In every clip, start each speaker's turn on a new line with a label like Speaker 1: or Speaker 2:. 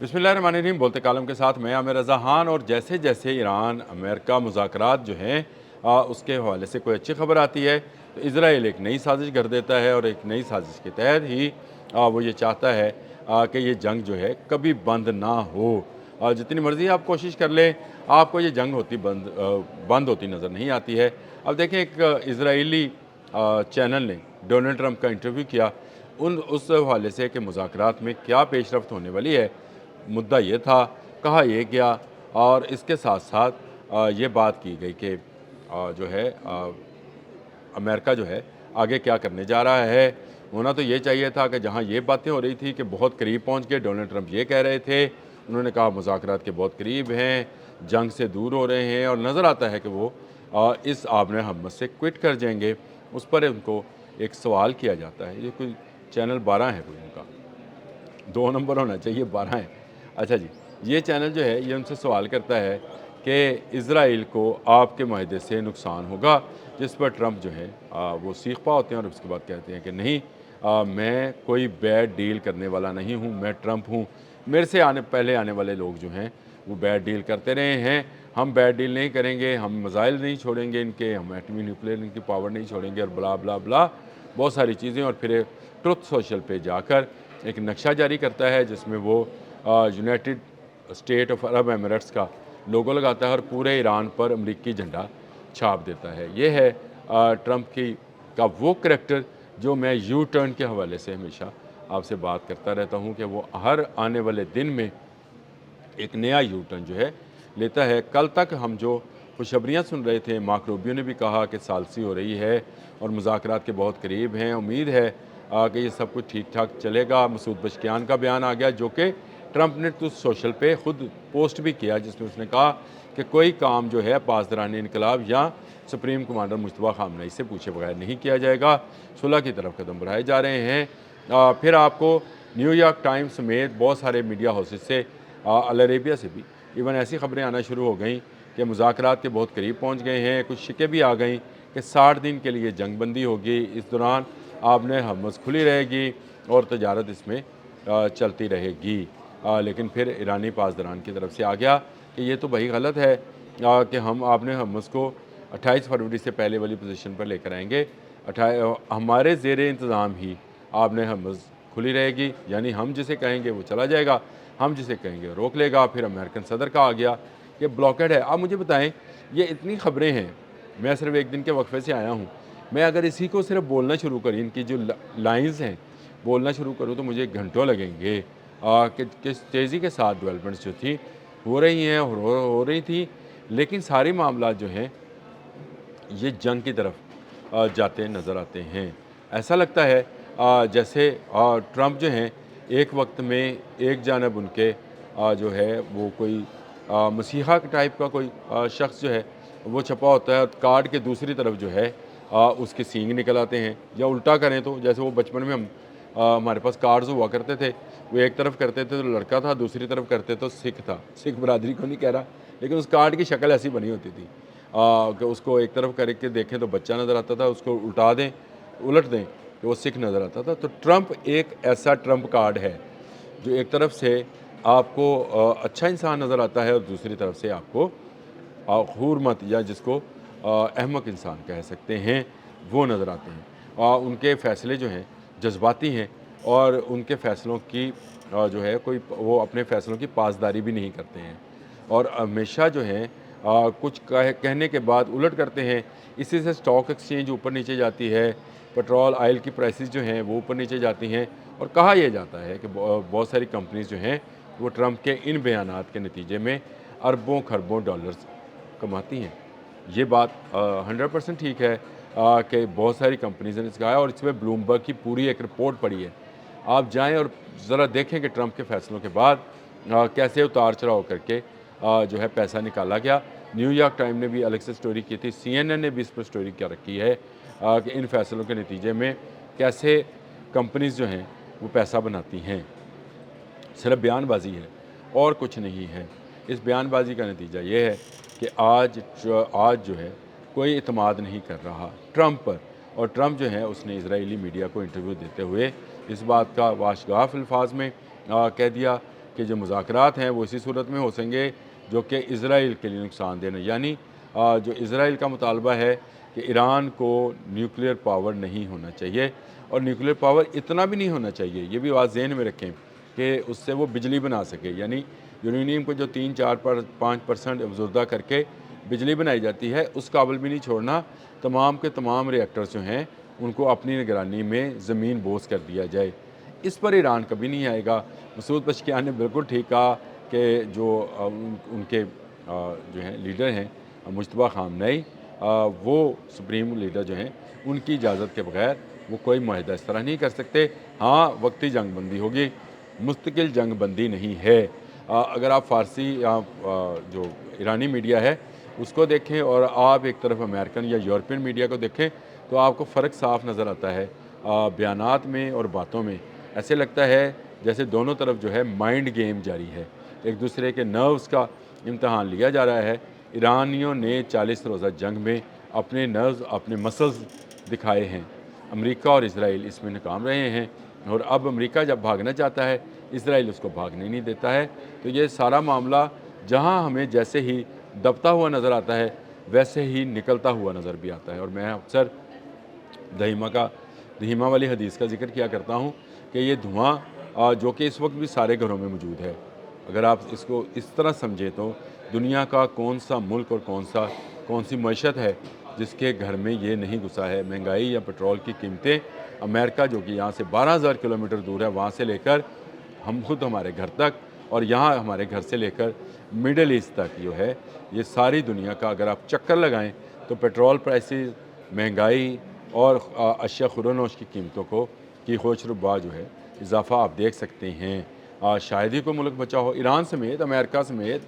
Speaker 1: बिस्मिल्लाहिर्रहमानिर्रहीम। बोलते कालम के साथ मैं आमिर रज़ा खान। और जैसे जैसे ईरान अमेरिका मुज़ाकरात जो हैं उसके हवाले से कोई अच्छी खबर आती है तो इज़राइल एक नई साजिश कर देता है, और एक नई साजिश के तहत ही वो ये चाहता है कि ये जंग जो है कभी बंद ना हो। जितनी मर्ज़ी आप कोशिश कर लें, आपको ये जंग बंद होती नज़र नहीं आती है। अब देखें, एक इज़राइली चैनल ने डोनाल्ड ट्रंप का इंटरव्यू किया उस हवाले से कि मुज़ाकरात में क्या पेशरफ्त होने वाली है। मुद्दा ये था, कहा ये गया, और इसके साथ साथ ये बात की गई कि जो है अमेरिका जो है आगे क्या करने जा रहा है। होना तो ये चाहिए था कि जहाँ ये बातें हो रही थी कि बहुत करीब पहुँच गए, डोनाल्ड ट्रंप ये कह रहे थे, उन्होंने कहा मुज़ाकरात के बहुत करीब हैं, जंग से दूर हो रहे हैं, और नज़र आता है कि वो इस आबने हमत से क्विट कर जाएंगे। उस पर उनको एक सवाल किया जाता है। ये कोई चैनल 12 है कोई उनका, 2 नंबर होना चाहिए, 12 है। अच्छा जी, ये चैनल जो है ये उनसे सवाल करता है कि इज़राइल को आपके माहदे से नुकसान होगा, जिस पर ट्रंप जो है वो सीखपा होते हैं और उसके बाद कहते हैं कि नहीं, मैं कोई बैड डील करने वाला नहीं हूँ, मैं ट्रंप हूँ। मेरे से पहले आने वाले लोग जो हैं वो बैड डील करते रहे हैं, हम बैड डील नहीं करेंगे, हम मिसाइल नहीं छोड़ेंगे इनके, हम एटमी न्यूक्लियर इनकी पावर नहीं छोड़ेंगे, और बला बला बला बहुत सारी चीज़ें। और फिर ट्रुथ सोशल पे जाकर एक नक्शा जारी करता है जिसमें वो United state of Arab Emirates का लोगो लगाता है और पूरे ईरान पर अमरीकी झंडा छाप देता है। ये है ट्रंप का वो करैक्टर जो मैं यू टर्न के हवाले से हमेशा आपसे बात करता रहता हूँ कि वो हर आने वाले दिन में एक नया यू टर्न जो है लेता है। कल तक हम जो खुशखबरियाँ सुन रहे थे, मार्क रूबियो ने भी कहा कि सालसी हो रही है और मुज़ाकरात के बहुत करीब हैं, उम्मीद है कि ये सब कुछ ठीक ठाक चलेगा। मसूद पज़ेश्कियान का बयान आ गया, जो कि ट्रंप ने तो सोशल पे ख़ुद पोस्ट भी किया, जिसमें उसने कहा कि कोई काम जो है पासदारान इनकलाब या सुप्रीम कमांडर मुश्तबा खामनेई से पूछे बगैर नहीं किया जाएगा। सुलह की तरफ कदम बढ़ाए जा रहे हैं। फिर आपको न्यूयॉर्क टाइम्स समेत बहुत सारे मीडिया हाउसेस से, अल अरेबिया से भी इवन ऐसी खबरें आना शुरू हो गई कि मुज़ाकरात के बहुत करीब पहुंच गए हैं। कुछ शिकें भी आ गई कि 60 दिन के लिए जंग बंदी होगी, इस दौरान आपने हमस खुली रहेगी और तजारत इसमें चलती रहेगी। लेकिन फिर ईरानी पासदारान की तरफ से आ गया कि ये तो भाई गलत है कि हम आपने हमस को 28 फरवरी से पहले वाली पोजीशन पर लेकर आएंगे। हमारे ज़ेर इंतज़ाम ही आपने हमस खुली रहेगी, यानी हम जिसे कहेंगे वो चला जाएगा, हम जिसे कहेंगे रोक लेगा। फिर अमेरिकन सदर का आ गया कि ब्लॉकेड है। आप मुझे बताएं, ये इतनी खबरें हैं, मैं सिर्फ एक दिन के वक्फे से आया हूँ, मैं अगर इसी को सिर्फ बोलना शुरू करूँ, इनकी जो लाइंस हैं बोलना शुरू करूँ तो मुझे घंटों लगेंगे कि किस तेज़ी के साथ डेवलपमेंट्स जो थी हो रही हैं और हो रही थी। लेकिन सारे मामला जो हैं ये जंग की तरफ जाते नज़र आते हैं। ऐसा लगता है जैसे ट्रंप जो हैं एक वक्त में एक जानब उनके जो है वो कोई मसीहा टाइप का कोई शख्स जो है वो छपा होता है, और कार्ड के दूसरी तरफ जो है उसके सींग निकल आते हैं। या उल्टा करें तो जैसे वो बचपन में हम हमारे पास कार्ड्स हुआ करते थे, वो एक तरफ करते थे तो लड़का था, दूसरी तरफ करते तो सिख था। सिख बरादरी को नहीं कह रहा, लेकिन उस कार्ड की शक्ल ऐसी बनी होती थी कि उसको एक तरफ करके देखें तो बच्चा नज़र आता था, उसको उल्टा दें उलट दें तो वो सिख नज़र आता था। तो ट्रंप एक ऐसा ट्रंप कार्ड है जो एक तरफ से आपको अच्छा इंसान नज़र आता है और दूसरी तरफ से आपको हूरमत या जिसको अहमक इंसान कह सकते हैं वो नज़र आते हैं। उनके फ़ैसले जो हैं जज्बाती हैं, और उनके फ़ैसलों की जो है कोई वो अपने फ़ैसलों की पासदारी भी नहीं करते हैं, और हमेशा जो है कुछ कहने के बाद उलट करते हैं। इसी से स्टॉक एक्सचेंज ऊपर नीचे जाती है, पेट्रोल ऑयल की प्राइसेस जो हैं वो ऊपर नीचे जाती हैं, और कहा यह जाता है कि बहुत सारी कंपनीज जो हैं वो ट्रंप के इन बयानात के नतीजे में अरबों खरबों डॉलर्स कमाती हैं। ये बात 100% ठीक है कि बहुत सारी कंपनीज़ ने इसका है, और इसमें ब्लूमबर्ग की पूरी एक रिपोर्ट पड़ी है। आप जाएं और ज़रा देखें कि ट्रंप के फ़ैसलों के बाद कैसे उतार चढ़ाव करके जो है पैसा निकाला गया। न्यूयॉर्क टाइम ने भी अलग से स्टोरी की थी, CNN ने भी इस पर स्टोरी क्या रखी है कि इन फैसलों के नतीजे में कैसे कंपनीज़ जो हैं वो पैसा बनाती हैं। सिर्फ बयानबाजी है और कुछ नहीं है। इस बयानबाजी का नतीजा ये है कि आज जो है कोई इत्मीनान नहीं कर रहा ट्रंप पर, और ट्रंप जो है उसने इजरायली मीडिया को इंटरव्यू देते हुए इस बात का वाशगाफ अल्फाज में कह दिया کہ جو مذاکرات ہیں وہ اسی صورت میں ہو سکیں گے جو کہ اسرائیل کے لیے نقصان دہ، یعنی جو اسرائیل کا مطالبہ ہے کہ ایران کو نیوکلیئر پاور نہیں ہونا چاہیے، اور نیوکلیئر پاور اتنا بھی نہیں ہونا چاہیے، یہ بھی بات ذہن میں رکھیں کہ اس سے وہ بجلی بنا سکے، یعنی یورینیم کو جو 3-4-5% افزودہ کر کے بجلی بنائی جاتی ہے اس قابل بھی نہیں چھوڑنا، تمام کے تمام ریئیکٹرز جو ہیں ان کو اپنی نگرانی میں زمین بوس کر دیا جائے۔ اس پر ایران کبھی نہیں آئے گا۔ مسعود پزشکیان نے بالکل ٹھیک کہا کہ جو ان کے جو ہیں لیڈر ہیں مجتبیٰ خامنئی، وہ سپریم لیڈر جو ہیں ان کی اجازت کے بغیر وہ کوئی معاہدہ اس طرح نہیں کر سکتے۔ ہاں وقتی جنگ بندی ہوگی، مستقل جنگ بندی نہیں ہے۔ اگر آپ فارسی یا جو ایرانی میڈیا ہے اس کو دیکھیں اور آپ ایک طرف امریکن یا یورپین میڈیا کو دیکھیں تو آپ کو فرق صاف نظر آتا ہے بیانات میں اور باتوں میں۔ ایسے لگتا ہے جیسے دونوں طرف جو ہے مائنڈ گیم جاری ہے، ایک دوسرے کے نروز کا امتحان لیا جا رہا ہے۔ ایرانیوں نے 40 روزہ جنگ میں اپنے نروز، اپنے مسلز دکھائے ہیں، امریکہ اور اسرائیل اس میں ناکام رہے ہیں، اور اب امریکہ جب بھاگنا چاہتا ہے اسرائیل اس کو بھاگنے نہیں دیتا ہے۔ تو یہ سارا معاملہ جہاں ہمیں جیسے ہی دبتا ہوا نظر آتا ہے ویسے ہی نکلتا ہوا نظر بھی آتا ہے، اور میں اکثر دہیمہ والی حدیث کا ذکر کیا کرتا ہوں کہ یہ دھواں جو کہ اس وقت بھی سارے گھروں میں موجود ہے، اگر آپ اس کو اس طرح سمجھیں تو دنیا کا کون سا ملک اور کون سی معیشت ہے جس کے گھر میں یہ نہیں گھسا ہے۔ مہنگائی یا پٹرول کی قیمتیں، امریکہ جو کہ یہاں سے 12,000 کلومیٹر دور ہے، وہاں سے لے کر ہم خود ہمارے گھر تک، اور یہاں ہمارے گھر سے لے کر مڈل ایسٹ تک جو ہے، یہ ساری دنیا کا اگر آپ چکر لگائیں تو پیٹرول پرائسز، مہنگائی اور اشیاء خوردونوش کی قیمتوں کی ہوش ربا جو ہے اضافہ آپ دیکھ سکتے ہیں۔ شاید ہی کوئی ملک بچا ہو، ایران سمیت، امریکہ سمیت،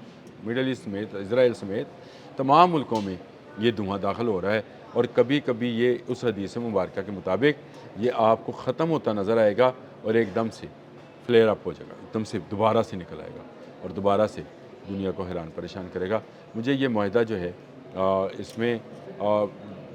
Speaker 1: مڈل ایسٹ سمیت، اسرائیل سمیت تمام ملکوں میں یہ دھواں داخل ہو رہا ہے، اور کبھی کبھی یہ اس حدیث مبارکہ کے مطابق یہ آپ کو ختم ہوتا نظر آئے گا اور ایک دم سے فلیئر اپ ہو جائے گا، ایک دم سے دوبارہ سے نکل آئے گا اور دوبارہ سے دنیا کو حیران پریشان کرے گا۔ مجھے یہ معاہدہ جو ہے اس میں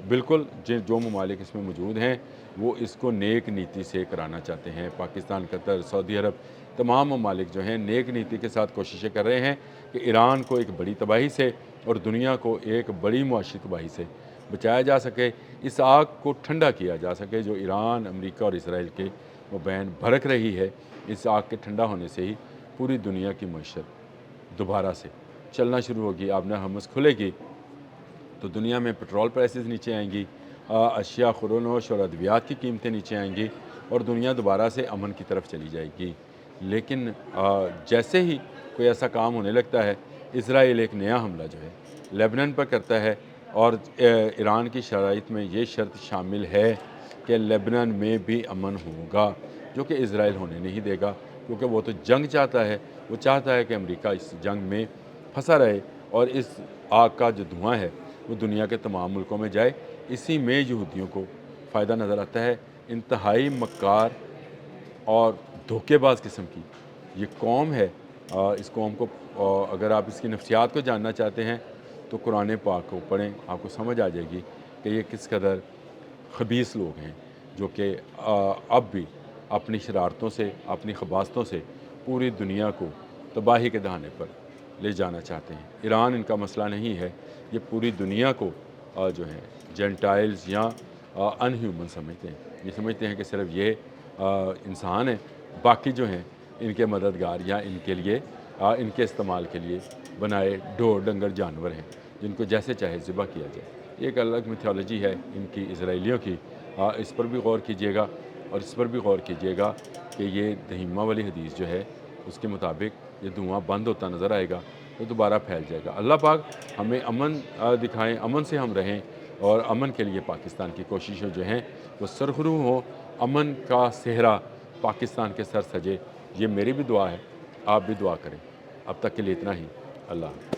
Speaker 1: بالکل جو ممالک اس میں موجود ہیں وہ اس کو نیک نیتی سے کرانا چاہتے ہیں۔ پاکستان، قطر، سعودی عرب، تمام ممالک جو ہیں نیک نیتی کے ساتھ کوششیں کر رہے ہیں کہ ایران کو ایک بڑی تباہی سے اور دنیا کو ایک بڑی معاشی تباہی سے بچایا جا سکے، اس آگ کو ٹھنڈا کیا جا سکے جو ایران، امریکہ اور اسرائیل کے مابین بھڑک رہی ہے۔ اس آگ کے ٹھنڈا ہونے سے ہی پوری دنیا کی معیشت دوبارہ سے چلنا شروع ہوگی، آبِ ہمس کھلے گی تو دنیا میں پیٹرول پرائسز نیچے آئیں گی، اشیاء خوردونوش اور ادویات کی قیمتیں نیچے آئیں گی، اور دنیا دوبارہ سے امن کی طرف چلی جائے گی۔ لیکن جیسے ہی کوئی ایسا کام ہونے لگتا ہے، اسرائیل ایک نیا حملہ جو ہے لیبنان پر کرتا ہے، اور ایران کی شرائط میں یہ شرط شامل ہے کہ لیبنان میں بھی امن ہوگا، جو کہ اسرائیل ہونے نہیں دے گا، کیونکہ وہ تو جنگ چاہتا ہے، وہ چاہتا ہے کہ امریکہ اس جنگ میں پھنسا رہے اور اس آگ کا جو دھواں ہے وہ دنیا کے تمام ملکوں میں جائے۔ اسی میں یہودیوں کو فائدہ نظر آتا ہے۔ انتہائی مکار اور دھوکے باز قسم کی یہ قوم ہے۔ اس قوم کو اگر آپ اس کی نفسیات کو جاننا چاہتے ہیں تو قرآن پاک کو پڑھیں، آپ کو سمجھ آ جائے گی کہ یہ کس قدر خبیث لوگ ہیں جو کہ اب بھی اپنی شرارتوں سے، اپنی خباثتوں سے پوری دنیا کو تباہی کے دہانے پر لے جانا چاہتے ہیں۔ ایران ان کا مسئلہ نہیں ہے، یہ پوری دنیا کو جو ہے جینٹائلز یا ان ہیومن سمجھتے ہیں، یہ سمجھتے ہیں کہ صرف یہ انسان ہیں، باقی جو ہیں ان کے مددگار یا ان کے لیے ان کے استعمال کے لیے بنائے ڈور ڈنگر جانور ہیں جن کو جیسے چاہے ذبح کیا جائے۔ یہ ایک الگ میتھولوجی ہے ان کی، اسرائیلیوں کی۔ اس پر بھی غور کیجیے گا، اور اس پر بھی غور کیجیے گا کہ یہ دہیمہ والی حدیث جو ہے اس کے مطابق یہ دھواں بند ہوتا نظر آئے گا تو دوبارہ پھیل جائے گا۔ اللہ پاک ہمیں امن دکھائیں، امن سے ہم رہیں، اور امن کے لیے پاکستان کی کوششیں جو ہیں وہ سرخرو ہوں، امن کا صحرا پاکستان کے سر سجے، یہ میری بھی دعا ہے، آپ بھی دعا کریں۔ اب تک کے لیے اتنا ہی، اللہ حافظ۔